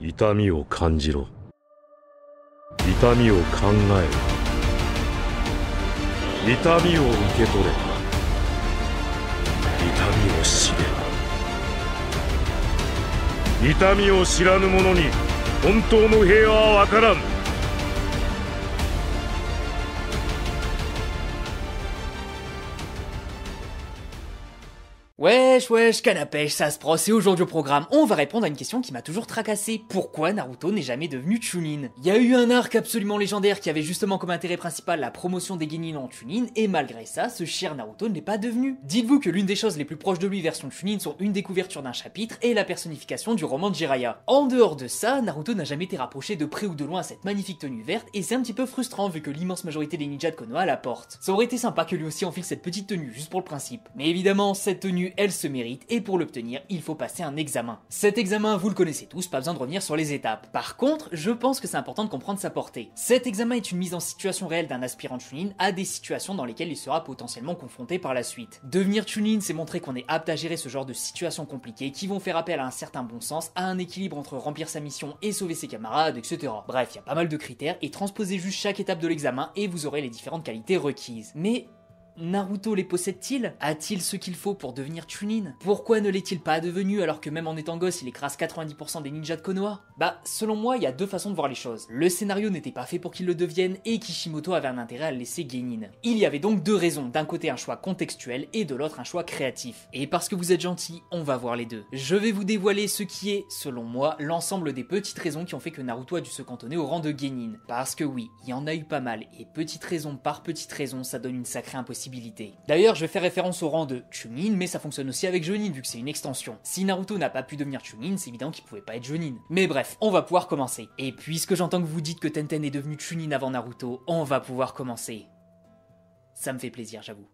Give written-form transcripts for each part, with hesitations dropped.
痛みを感じろ。痛みを考えろ。痛みを受け取れ。痛みを知れ。痛みを知らぬ者に本当の平和はわからん。Wesh, canne à pêche, ça se prosse, et aujourd'hui au programme, on va répondre à une question qui m'a toujours tracassé. Pourquoi Naruto n'est jamais devenu Chunin? Il y a eu un arc absolument légendaire qui avait justement comme intérêt principal la promotion des Genin en Chunin, et malgré ça, ce cher Naruto ne l'est pas devenu. Dites-vous que l'une des choses les plus proches de lui version Chunin sont une découverture d'un chapitre et la personnification du roman de Jiraiya. En dehors de ça, Naruto n'a jamais été rapproché de près ou de loin à cette magnifique tenue verte, et c'est un petit peu frustrant vu que l'immense majorité des ninjas de Konoha la portent. Ça aurait été sympa que lui aussi enfile cette petite tenue, juste pour le principe. Mais évidemment, cette tenue, elle se mérite, et pour l'obtenir, il faut passer un examen. Cet examen, vous le connaissez tous, pas besoin de revenir sur les étapes. Par contre, je pense que c'est important de comprendre sa portée. Cet examen est une mise en situation réelle d'un aspirant Chunin à des situations dans lesquelles il sera potentiellement confronté par la suite. Devenir Chunin, c'est montrer qu'on est apte à gérer ce genre de situations compliquées qui vont faire appel à un certain bon sens, à un équilibre entre remplir sa mission et sauver ses camarades, etc. Bref, il y a pas mal de critères, et transposez juste chaque étape de l'examen et vous aurez les différentes qualités requises. Mais Naruto les possède-t-il? A-t-il ce qu'il faut pour devenir Chunin? Pourquoi ne l'est-il pas devenu alors que même en étant gosse il écrase 90% des ninjas de Konoha? Bah, selon moi, il y a deux façons de voir les choses. Le scénario n'était pas fait pour qu'il le devienne et Kishimoto avait un intérêt à le laisser Genin. Il y avait donc deux raisons, d'un côté un choix contextuel et de l'autre un choix créatif. Et parce que vous êtes gentil, on va voir les deux. Je vais vous dévoiler ce qui est, selon moi, l'ensemble des petites raisons qui ont fait que Naruto a dû se cantonner au rang de Genin. Parce que oui, il y en a eu pas mal, et petite raison par petite raison, ça donne une sacrée impossibilité. D'ailleurs, je vais faire référence au rang de Chunin, mais ça fonctionne aussi avec Jonin vu que c'est une extension. Si Naruto n'a pas pu devenir Chunin, c'est évident qu'il pouvait pas être Jonin. Mais bref, on va pouvoir commencer. Et puisque j'entends que vous dites que Tenten est devenu Chunin avant Naruto, on va pouvoir commencer. Ça me fait plaisir, j'avoue.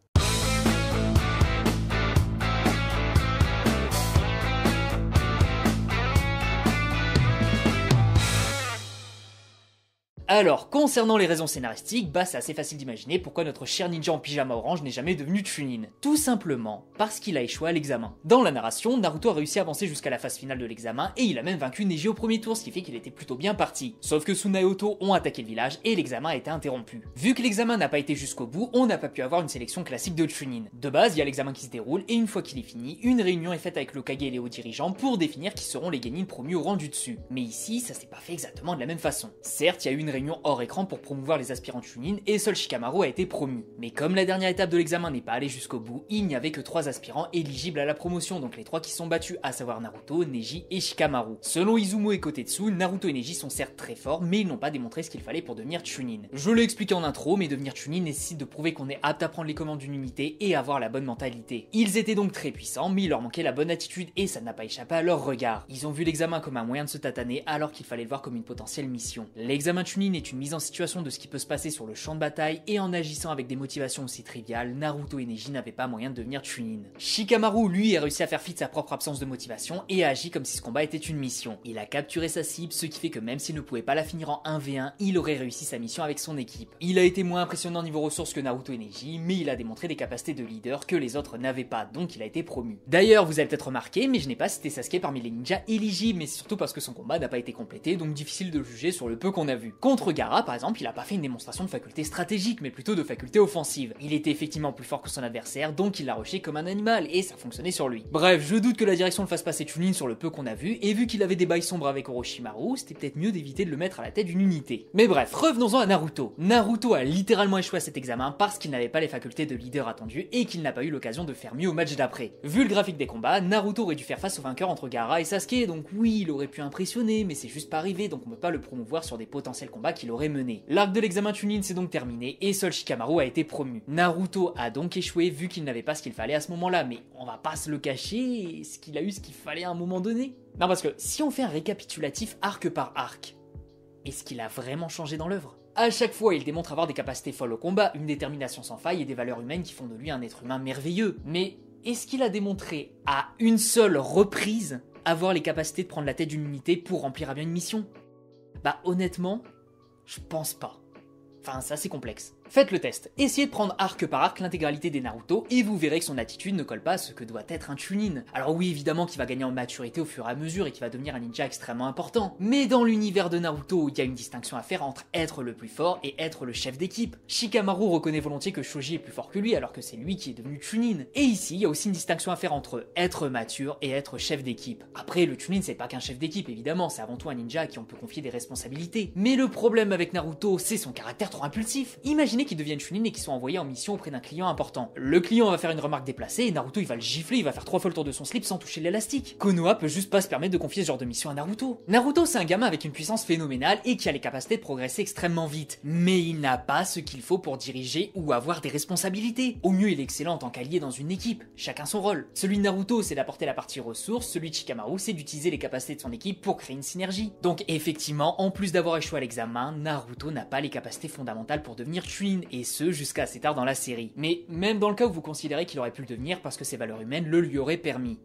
Alors, concernant les raisons scénaristiques, bah c'est assez facile d'imaginer pourquoi notre cher ninja en pyjama orange n'est jamais devenu Chunin. Tout simplement parce qu'il a échoué à l'examen. Dans la narration, Naruto a réussi à avancer jusqu'à la phase finale de l'examen et il a même vaincu Neji au premier tour, ce qui fait qu'il était plutôt bien parti. Sauf que Suna et Oto ont attaqué le village et l'examen a été interrompu. Vu que l'examen n'a pas été jusqu'au bout, on n'a pas pu avoir une sélection classique de Chunin. De base, il y a l'examen qui se déroule et une fois qu'il est fini, une réunion est faite avec l'Hokage et les hauts dirigeants pour définir qui seront les Genin promus au rang du dessus. Mais ici, ça s'est pas fait exactement de la même façon. Certes, il y a eu une réunion hors écran pour promouvoir les aspirants Chunin et seul Shikamaru a été promu. Mais comme la dernière étape de l'examen n'est pas allée jusqu'au bout, il n'y avait que 3 aspirants éligibles à la promotion, donc les 3 qui sont battus, à savoir Naruto, Neji et Shikamaru. Selon Izumo et Kotetsu, Naruto et Neji sont certes très forts, mais ils n'ont pas démontré ce qu'il fallait pour devenir Chunin. Je l'ai expliqué en intro, mais devenir Chunin nécessite de prouver qu'on est apte à prendre les commandes d'une unité et avoir la bonne mentalité. Ils étaient donc très puissants, mais il leur manquait la bonne attitude et ça n'a pas échappé à leur regard. Ils ont vu l'examen comme un moyen de se tataner alors qu'il fallait le voir comme une potentielle mission. L'examen Chunin est une mise en situation de ce qui peut se passer sur le champ de bataille et en agissant avec des motivations aussi triviales, Naruto et Neji n'avaient pas moyen de devenir Chunin. Shikamaru, lui, a réussi à faire fi de sa propre absence de motivation et a agi comme si ce combat était une mission. Il a capturé sa cible, ce qui fait que même s'il ne pouvait pas la finir en 1v1, il aurait réussi sa mission avec son équipe. Il a été moins impressionnant niveau ressources que Naruto et Neji, mais il a démontré des capacités de leader que les autres n'avaient pas, donc il a été promu. D'ailleurs, vous avez peut-être remarqué, mais je n'ai pas cité Sasuke parmi les ninjas éligibles, mais c'est surtout parce que son combat n'a pas été complété, donc difficile de juger sur le peu qu'on a vu. Contre Gaara, par exemple, il a pas fait une démonstration de faculté stratégique, mais plutôt de faculté offensive. Il était effectivement plus fort que son adversaire, donc il l'a rushé comme un animal, et ça fonctionnait sur lui. Bref, je doute que la direction le fasse passer Chunin sur le peu qu'on a vu, et vu qu'il avait des bails sombres avec Orochimaru, c'était peut-être mieux d'éviter de le mettre à la tête d'une unité. Mais bref, revenons-en à Naruto. Naruto a littéralement échoué à cet examen parce qu'il n'avait pas les facultés de leader attendues et qu'il n'a pas eu l'occasion de faire mieux au match d'après. Vu le graphique des combats, Naruto aurait dû faire face au vainqueur entre Gaara et Sasuke, donc oui, il aurait pu impressionner, mais c'est juste pas arrivé, donc on peut pas le promouvoir sur des potentiels combats qu'il aurait menés. L'arc de l'examen Chunin s'est donc terminé et seul Shikamaru a été promu. Naruto a donc échoué vu qu'il n'avait pas ce qu'il fallait à ce moment-là, mais on va pas se le cacher, est-ce qu'il a eu ce qu'il fallait à un moment donné? Non, parce que si on fait un récapitulatif arc par arc, est-ce qu'il a vraiment changé dans l'œuvre? À chaque fois, il démontre avoir des capacités folles au combat, une détermination sans faille et des valeurs humaines qui font de lui un être humain merveilleux. Mais est-ce qu'il a démontré à une seule reprise avoir les capacités de prendre la tête d'une unité pour remplir à bien une mission? Bah honnêtement, je pense pas. Enfin, c'est assez complexe. Faites le test, essayez de prendre arc par arc l'intégralité des Naruto et vous verrez que son attitude ne colle pas à ce que doit être un Chunin. Alors oui, évidemment qu'il va gagner en maturité au fur et à mesure et qu'il va devenir un ninja extrêmement important, mais dans l'univers de Naruto, il y a une distinction à faire entre être le plus fort et être le chef d'équipe. Shikamaru reconnaît volontiers que Shoji est plus fort que lui alors que c'est lui qui est devenu Chunin. Et ici, il y a aussi une distinction à faire entre être mature et être chef d'équipe. Après, le Chunin c'est pas qu'un chef d'équipe évidemment, c'est avant tout un ninja à qui on peut confier des responsabilités. Mais le problème avec Naruto, c'est son caractère trop impulsif. Imaginez qu'il devienne Chunin et qu'il soit envoyé en mission auprès d'un client important. Le client va faire une remarque déplacée et Naruto il va le gifler, il va faire 3 fois le tour de son slip sans toucher l'élastique. Konoha peut juste pas se permettre de confier ce genre de mission à Naruto. Naruto c'est un gamin avec une puissance phénoménale et qui a les capacités de progresser extrêmement vite. Mais il n'a pas ce qu'il faut pour diriger ou avoir des responsabilités. Au mieux il est excellent en tant qu'allié dans une équipe, chacun son rôle. Celui de Naruto c'est d'apporter la partie ressources, celui de Shikamaru c'est d'utiliser les capacités de son équipe pour créer une synergie. Donc effectivement, en plus d'avoir échoué à l'examen, Naruto n'a pas les capacités fondamentales pour devenir Chunin, et ce jusqu'à assez tard dans la série. Mais même dans le cas où vous considérez qu'il aurait pu le devenir parce que ses valeurs humaines le lui auraient permis,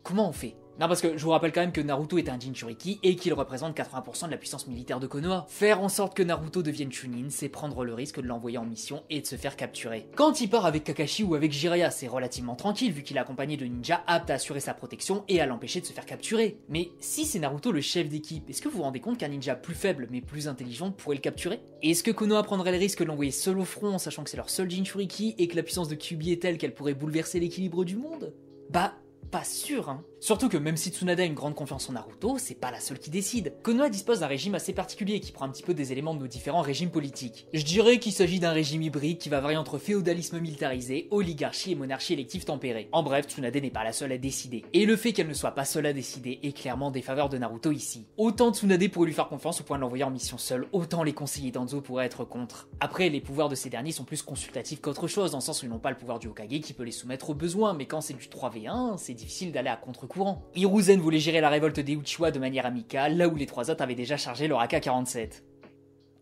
comment on fait ? Non, parce que je vous rappelle quand même que Naruto est un Jinchuriki et qu'il représente 80% de la puissance militaire de Konoha. Faire en sorte que Naruto devienne Chunin, c'est prendre le risque de l'envoyer en mission et de se faire capturer. Quand il part avec Kakashi ou avec Jiraiya, c'est relativement tranquille vu qu'il est accompagné de ninjas aptes à assurer sa protection et à l'empêcher de se faire capturer. Mais si c'est Naruto le chef d'équipe, est-ce que vous vous rendez compte qu'un ninja plus faible mais plus intelligent pourrait le capturer? Est-ce que Konoha prendrait le risque de l'envoyer seul au front, sachant que c'est leur seul Jinchuriki et que la puissance de Kyuubi est telle qu'elle pourrait bouleverser l'équilibre du monde? Bah, pas sûr, hein. Surtout que même si Tsunade a une grande confiance en Naruto, c'est pas la seule qui décide. Konoha dispose d'un régime assez particulier qui prend un petit peu des éléments de nos différents régimes politiques. Je dirais qu'il s'agit d'un régime hybride qui va varier entre féodalisme militarisé, oligarchie et monarchie élective tempérée. En bref, Tsunade n'est pas la seule à décider. Et le fait qu'elle ne soit pas seule à décider est clairement en défaveur de Naruto ici. Autant Tsunade pourrait lui faire confiance au point de l'envoyer en mission seule, autant les conseillers d'Anzo pourraient être contre. Après, les pouvoirs de ces derniers sont plus consultatifs qu'autre chose, dans le sens où ils n'ont pas le pouvoir du Hokage qui peut les soumettre aux besoins, mais quand c'est du 3v1, c'est difficile d'aller à contre-courant. Hiruzen voulait gérer la révolte des Uchiwa de manière amicale, là où les trois autres avaient déjà chargé leur AK-47.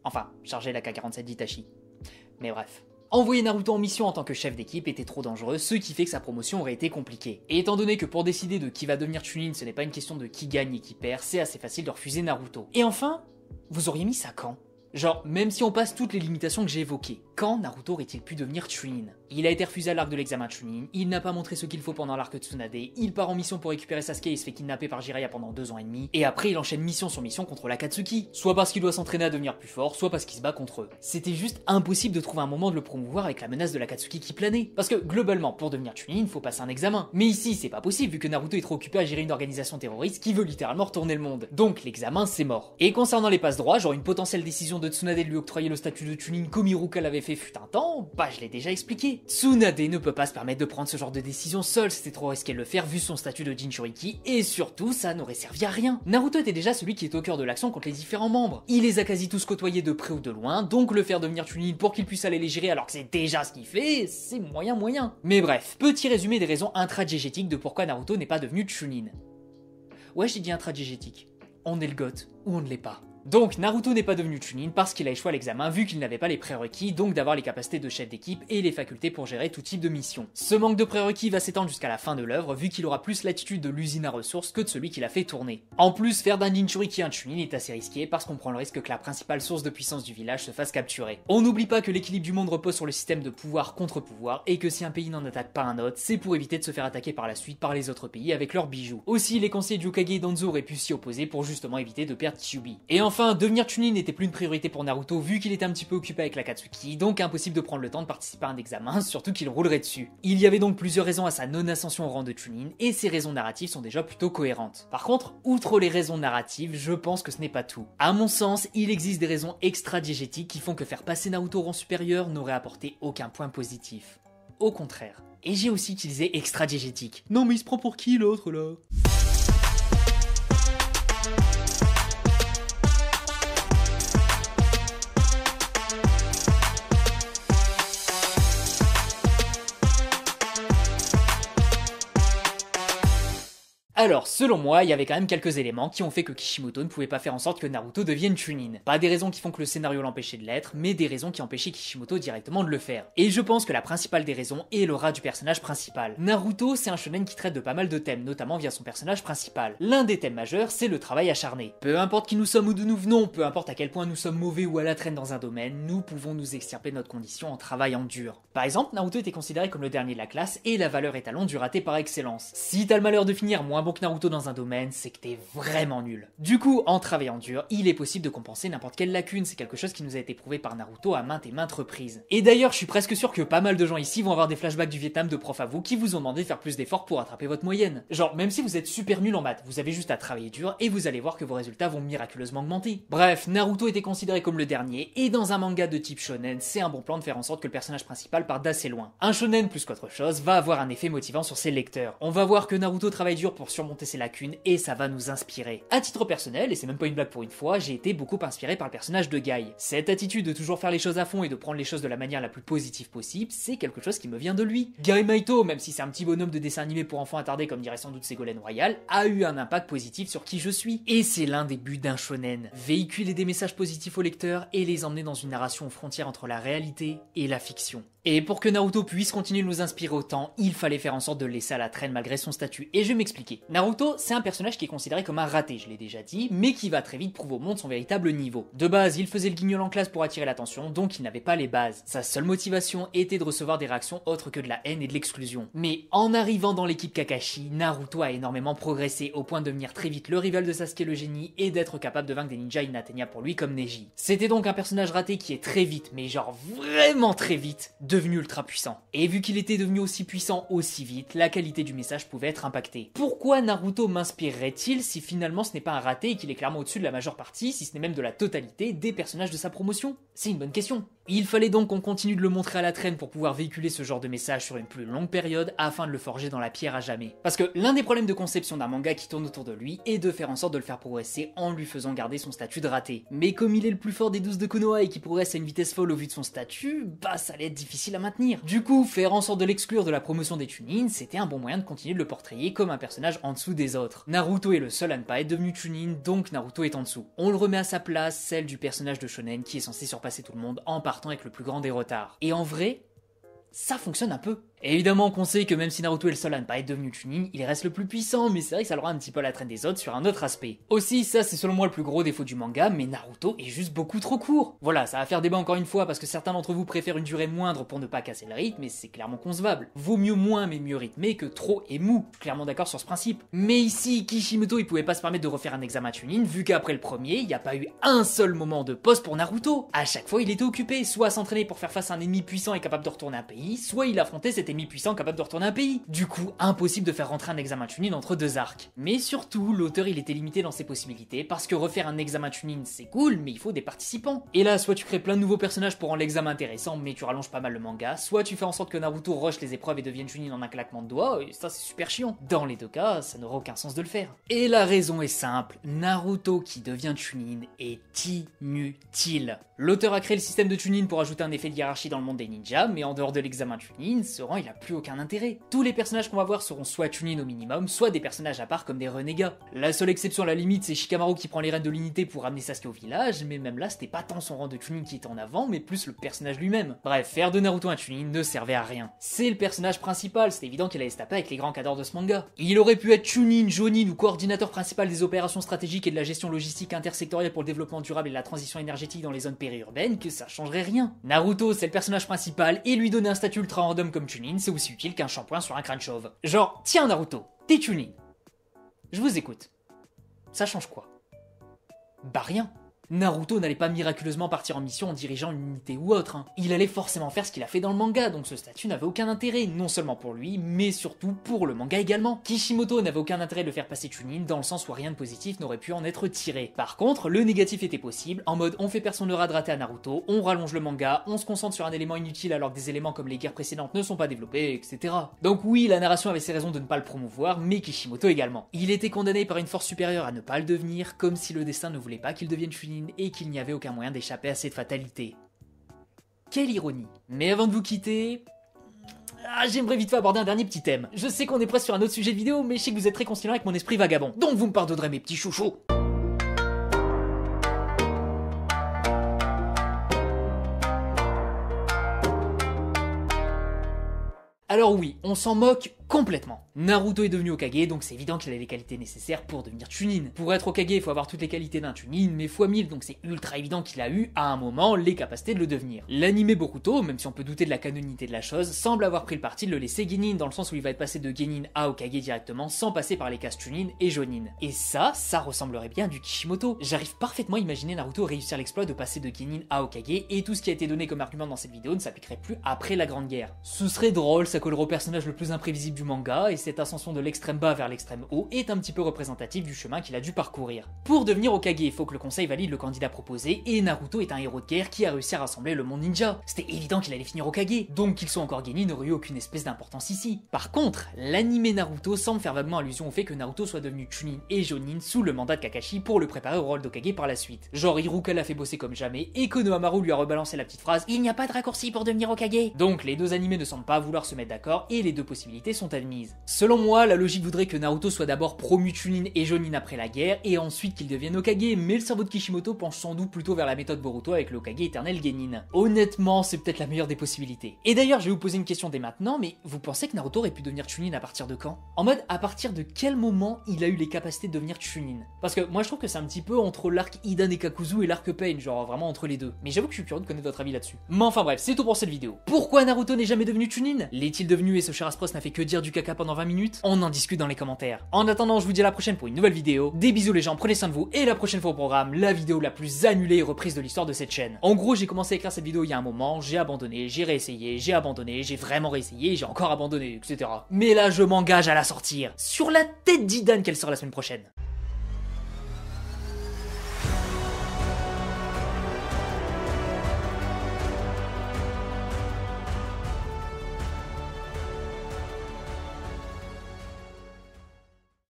Enfin, chargé l'AK-47 d'Itachi. Mais bref. Envoyer Naruto en mission en tant que chef d'équipe était trop dangereux, ce qui fait que sa promotion aurait été compliquée. Et étant donné que pour décider de qui va devenir Chunin, ce n'est pas une question de qui gagne et qui perd, c'est assez facile de refuser Naruto. Et enfin, vous auriez mis ça quand ? Genre, même si on passe toutes les limitations que j'ai évoquées, quand Naruto aurait-il pu devenir Chunin? Il a été refusé à l'arc de l'examen Chunin, il n'a pas montré ce qu'il faut pendant l'arc Tsunade, il part en mission pour récupérer Sasuke et se fait kidnapper par Jiraiya pendant 2 ans et demi, et après il enchaîne mission sur mission contre l'Akatsuki, soit parce qu'il doit s'entraîner à devenir plus fort, soit parce qu'il se bat contre eux. C'était juste impossible de trouver un moment de le promouvoir avec la menace de l'Akatsuki qui planait. Parce que globalement, pour devenir Chunin, il faut passer un examen. Mais ici, c'est pas possible vu que Naruto est trop occupé à gérer une organisation terroriste qui veut littéralement retourner le monde. Donc l'examen, c'est mort. Et concernant les passes droits, genre une potentielle décision de Tsunade de lui octroyer le statut de Chunin comme Iruka l'avait fait fut un temps, bah je l'ai déjà expliqué. Tsunade ne peut pas se permettre de prendre ce genre de décision seul, c'était trop risqué de le faire vu son statut de Jinchuriki, et surtout ça n'aurait servi à rien. Naruto était déjà celui qui est au cœur de l'action contre les différents membres. Il les a quasi tous côtoyés de près ou de loin, donc le faire devenir Chunin pour qu'il puisse aller les gérer alors que c'est déjà ce qu'il fait, c'est moyen. Mais bref, petit résumé des raisons intradiégétiques de pourquoi Naruto n'est pas devenu Chunin. Ouais, j'ai dit intradiégétique. On est le goth, ou on ne l'est pas. Donc Naruto n'est pas devenu Chunin parce qu'il a échoué à l'examen vu qu'il n'avait pas les prérequis, donc d'avoir les capacités de chef d'équipe et les facultés pour gérer tout type de mission. Ce manque de prérequis va s'étendre jusqu'à la fin de l'œuvre vu qu'il aura plus l'attitude de l'usine à ressources que de celui qui l'a fait tourner. En plus, faire d'un Jinchuriki un Chunin est assez risqué parce qu'on prend le risque que la principale source de puissance du village se fasse capturer. On n'oublie pas que l'équilibre du monde repose sur le système de pouvoir contre pouvoir et que si un pays n'en attaque pas un autre, c'est pour éviter de se faire attaquer par la suite par les autres pays avec leurs bijoux. Aussi, les conseillers du Hokage d'Anzo auraient pu s'y opposer pour justement éviter de perdre Kyuubi. Et enfin, devenir Chunin n'était plus une priorité pour Naruto vu qu'il était un petit peu occupé avec l'Akatsuki, donc impossible de prendre le temps de participer à un examen, surtout qu'il roulerait dessus. Il y avait donc plusieurs raisons à sa non-ascension au rang de Chunin, et ces raisons narratives sont déjà plutôt cohérentes. Par contre, outre les raisons narratives, je pense que ce n'est pas tout. À mon sens, il existe des raisons extra-diégétiques qui font que faire passer Naruto au rang supérieur n'aurait apporté aucun point positif. Au contraire. Et j'ai aussi utilisé extra-diégétique. Non mais il se prend pour qui l'autre là ? Alors, selon moi, il y avait quand même quelques éléments qui ont fait que Kishimoto ne pouvait pas faire en sorte que Naruto devienne Chunin. Pas des raisons qui font que le scénario l'empêchait de l'être, mais des raisons qui empêchaient Kishimoto directement de le faire. Et je pense que la principale des raisons est l'aura du personnage principal. Naruto, c'est un shonen qui traite de pas mal de thèmes, notamment via son personnage principal. L'un des thèmes majeurs, c'est le travail acharné. Peu importe qui nous sommes ou d'où nous venons, peu importe à quel point nous sommes mauvais ou à la traîne dans un domaine, nous pouvons nous extirper de notre condition en travaillant dur. Par exemple, Naruto était considéré comme le dernier de la classe et la valeur étalon du raté par excellence. Si t'as le malheur de finir moins bon que Naruto dans un domaine, c'est que t'es vraiment nul. Du coup, en travaillant dur, il est possible de compenser n'importe quelle lacune, c'est quelque chose qui nous a été prouvé par Naruto à maintes et maintes reprises. Et d'ailleurs, je suis presque sûr que pas mal de gens ici vont avoir des flashbacks du Vietnam de prof à vous qui vous ont demandé de faire plus d'efforts pour attraper votre moyenne. Genre, même si vous êtes super nul en maths, vous avez juste à travailler dur et vous allez voir que vos résultats vont miraculeusement augmenter. Bref, Naruto était considéré comme le dernier, et dans un manga de type shonen, c'est un bon plan de faire en sorte que le personnage principal parte d'assez loin. Un shonen plus qu'autre chose va avoir un effet motivant sur ses lecteurs. On va voir que Naruto travaille dur pour surmonter ses lacunes et ça va nous inspirer. À titre personnel, et c'est même pas une blague pour une fois, j'ai été beaucoup inspiré par le personnage de Guy. Cette attitude de toujours faire les choses à fond et de prendre les choses de la manière la plus positive possible, c'est quelque chose qui me vient de lui. Guy Maito, même si c'est un petit bonhomme de dessin animé pour enfants attardés comme dirait sans doute Ségolène Royal, a eu un impact positif sur qui je suis. Et c'est l'un des buts d'un shonen. Véhiculer des messages positifs aux lecteurs et les emmener dans une narration aux frontières entre la réalité et la fiction. Et pour que Naruto puisse continuer de nous inspirer autant, il fallait faire en sorte de le laisser à la traîne malgré son statut. Et je vais m'expliquer. Naruto, c'est un personnage qui est considéré comme un raté, je l'ai déjà dit, mais qui va très vite prouver au monde son véritable niveau. De base, il faisait le guignol en classe pour attirer l'attention, donc il n'avait pas les bases. Sa seule motivation était de recevoir des réactions autres que de la haine et de l'exclusion. Mais en arrivant dans l'équipe Kakashi, Naruto a énormément progressé au point de devenir très vite le rival de Sasuke le génie et d'être capable de vaincre des ninjas inatteignables pour lui comme Neji. C'était donc un personnage raté qui est très vite, mais genre vraiment très vite, devenu ultra puissant. Et vu qu'il était devenu aussi puissant aussi vite, la qualité du message pouvait être impactée. Pourquoi Naruto m'inspirerait-il si finalement ce n'est pas un raté et qu'il est clairement au-dessus de la majeure partie, si ce n'est même de la totalité, des personnages de sa promotion? C'est une bonne question. Il fallait donc qu'on continue de le montrer à la traîne pour pouvoir véhiculer ce genre de message sur une plus longue période afin de le forger dans la pierre à jamais. Parce que l'un des problèmes de conception d'un manga qui tourne autour de lui est de faire en sorte de le faire progresser en lui faisant garder son statut de raté. Mais comme il est le plus fort des 12 de Konoha et qui progresse à une vitesse folle au vu de son statut, bah ça allait être difficile à maintenir. Du coup, faire en sorte de l'exclure de la promotion des Chunin, c'était un bon moyen de continuer de le portrayer comme un personnage en dessous des autres. Naruto est le seul à ne pas être devenu Chunin, donc Naruto est en dessous. On le remet à sa place, celle du personnage de shonen qui est censé surpasser tout le monde en partant avec le plus grand des retards. Et en vrai, ça fonctionne un peu. Évidemment qu'on sait que même si Naruto est le seul à ne pas être devenu Chunin, il reste le plus puissant, mais c'est vrai que ça le rend un petit peu à la traîne des autres sur un autre aspect. Aussi, ça c'est selon moi le plus gros défaut du manga, mais Naruto est juste beaucoup trop court. Voilà, ça va faire débat encore une fois parce que certains d'entre vous préfèrent une durée moindre pour ne pas casser le rythme, et c'est clairement concevable. Vaut mieux moins mais mieux rythmé que trop et mou, clairement d'accord sur ce principe. Mais ici, Kishimoto il pouvait pas se permettre de refaire un examen Chunin vu qu'après le premier, il n'y a pas eu un seul moment de pause pour Naruto. À chaque fois il était occupé, soit à s'entraîner pour faire face à un ennemi puissant et capable de retourner un pays, soit il affrontait cet ennemi puissant capable de retourner un pays. Du coup, impossible de faire rentrer un examen Chunin entre deux arcs. Mais surtout, l'auteur il était limité dans ses possibilités, parce que refaire un examen Chunin c'est cool, mais il faut des participants. Et là, soit tu crées plein de nouveaux personnages pour rendre l'examen intéressant, mais tu rallonges pas mal le manga, soit tu fais en sorte que Naruto rush les épreuves et devienne Chunin en un claquement de doigts, et ça c'est super chiant. Dans les deux cas, ça n'aura aucun sens de le faire. Et la raison est simple, Naruto qui devient Chunin est inutile. L'auteur a créé le système de Chunin pour ajouter un effet de hiérarchie dans le monde des ninjas, mais en dehors de l'examen Chunin, ce rang il a plus aucun intérêt. Tous les personnages qu'on va voir seront soit Chunin au minimum, soit des personnages à part comme des renégats. La seule exception à la limite, c'est Shikamaru qui prend les rênes de l'unité pour ramener Sasuke au village, mais même là c'était pas tant son rang de Chunin qui était en avant, mais plus le personnage lui-même. Bref, faire de Naruto un Chunin ne servait à rien. C'est le personnage principal, c'est évident qu'il allait se taper avec les grands cadors de ce manga. Il aurait pu être Chunin, Jonin ou coordinateur principal des opérations stratégiques et de la gestion logistique intersectorielle pour le développement durable et la transition énergétique dans les zones périurbaines, que ça changerait rien. Naruto c'est le personnage principal et lui donner un statut ultra random comme Chunin, c'est aussi utile qu'un shampoing sur un crâne chauve. Genre, tiens Naruto, t'es Chunin. Je vous écoute. Ça change quoi? Bah rien. Naruto n'allait pas miraculeusement partir en mission en dirigeant une unité ou autre, hein. Il allait forcément faire ce qu'il a fait dans le manga, donc ce statut n'avait aucun intérêt, non seulement pour lui, mais surtout pour le manga également. Kishimoto n'avait aucun intérêt de le faire passer Chunin, dans le sens où rien de positif n'aurait pu en être tiré. Par contre, le négatif était possible, en mode on fait perdre son aura de raté à Naruto, on rallonge le manga, on se concentre sur un élément inutile alors que des éléments comme les guerres précédentes ne sont pas développés, etc. Donc oui, la narration avait ses raisons de ne pas le promouvoir, mais Kishimoto également. Il était condamné par une force supérieure à ne pas le devenir, comme si le destin ne voulait pas qu'il devienne Chunin et qu'il n'y avait aucun moyen d'échapper à cette fatalité. Quelle ironie. Mais avant de vous quitter... j'aimerais vite fait aborder un dernier petit thème. Je sais qu'on est presque sur un autre sujet de vidéo, mais je sais que vous êtes très conciliant avec mon esprit vagabond. Donc vous me pardonnerez mes petits chouchous. Alors oui, on s'en moque complètement. Naruto est devenu Hokage, donc c'est évident qu'il a les qualités nécessaires pour devenir Chunin. Pour être Hokage, il faut avoir toutes les qualités d'un Chunin, mais x 1000, donc c'est ultra évident qu'il a eu, à un moment, les capacités de le devenir. L'anime Boruto, même si on peut douter de la canonité de la chose, semble avoir pris le parti de le laisser Genin, dans le sens où il va être passé de Genin à Hokage directement, sans passer par les cases Chunin et Jonin. Et ça ressemblerait bien à du Kishimoto. J'arrive parfaitement à imaginer Naruto réussir l'exploit de passer de Genin à Hokage, et tout ce qui a été donné comme argument dans cette vidéo ne s'appliquerait plus après la Grande Guerre. Ce serait drôle, ça collerait au personnage le plus imprévisible du manga, et cette ascension de l'extrême bas vers l'extrême haut est un petit peu représentative du chemin qu'il a dû parcourir. Pour devenir Hokage, il faut que le conseil valide le candidat proposé, et Naruto est un héros de guerre qui a réussi à rassembler le monde ninja. C'était évident qu'il allait finir Hokage, donc qu'il soit encore Genin n'aurait eu aucune espèce d'importance ici. Par contre, l'anime Naruto semble faire vaguement allusion au fait que Naruto soit devenu Chunin et Jonin sous le mandat de Kakashi pour le préparer au rôle d'Hokage par la suite. Genre Hiruka l'a fait bosser comme jamais, et Konohamaru lui a rebalancé la petite phrase « Il n'y a pas de raccourci pour devenir Hokage ». Donc les deux animés ne semblent pas vouloir se mettre d'accord, et les deux possibilités sont admises. Selon moi, la logique voudrait que Naruto soit d'abord promu Chunin et Jonin après la guerre, et ensuite qu'il devienne Hokage, mais le cerveau de Kishimoto penche sans doute plutôt vers la méthode Boruto avec le Hokage éternel Genin. Honnêtement, c'est peut-être la meilleure des possibilités. Et d'ailleurs, je vais vous poser une question dès maintenant, mais vous pensez que Naruto aurait pu devenir Chunin à partir de quand? En mode, à partir de quel moment il a eu les capacités de devenir Chunin? Parce que moi je trouve que c'est un petit peu entre l'arc Hidan et Kakuzu et l'arc Pain, genre vraiment entre les deux. Mais j'avoue que je suis curieux de connaître votre avis là-dessus. Mais enfin bref, c'est tout pour cette vidéo. Pourquoi Naruto n'est jamais devenu Chunin? L'est-il devenu et ce cher Aspros n'a fait que dire du caca pendant 20 minutes? On en discute dans les commentaires. En attendant, je vous dis à la prochaine pour une nouvelle vidéo. Des bisous les gens, prenez soin de vous, et la prochaine fois au programme, la vidéo la plus annulée et reprise de l'histoire de cette chaîne. En gros, j'ai commencé à écrire cette vidéo il y a un moment, j'ai abandonné, j'ai réessayé, j'ai abandonné, j'ai vraiment réessayé, j'ai encore abandonné, etc. Mais là, je m'engage à la sortir. Sur la tête d'Hidan qu'elle sort la semaine prochaine.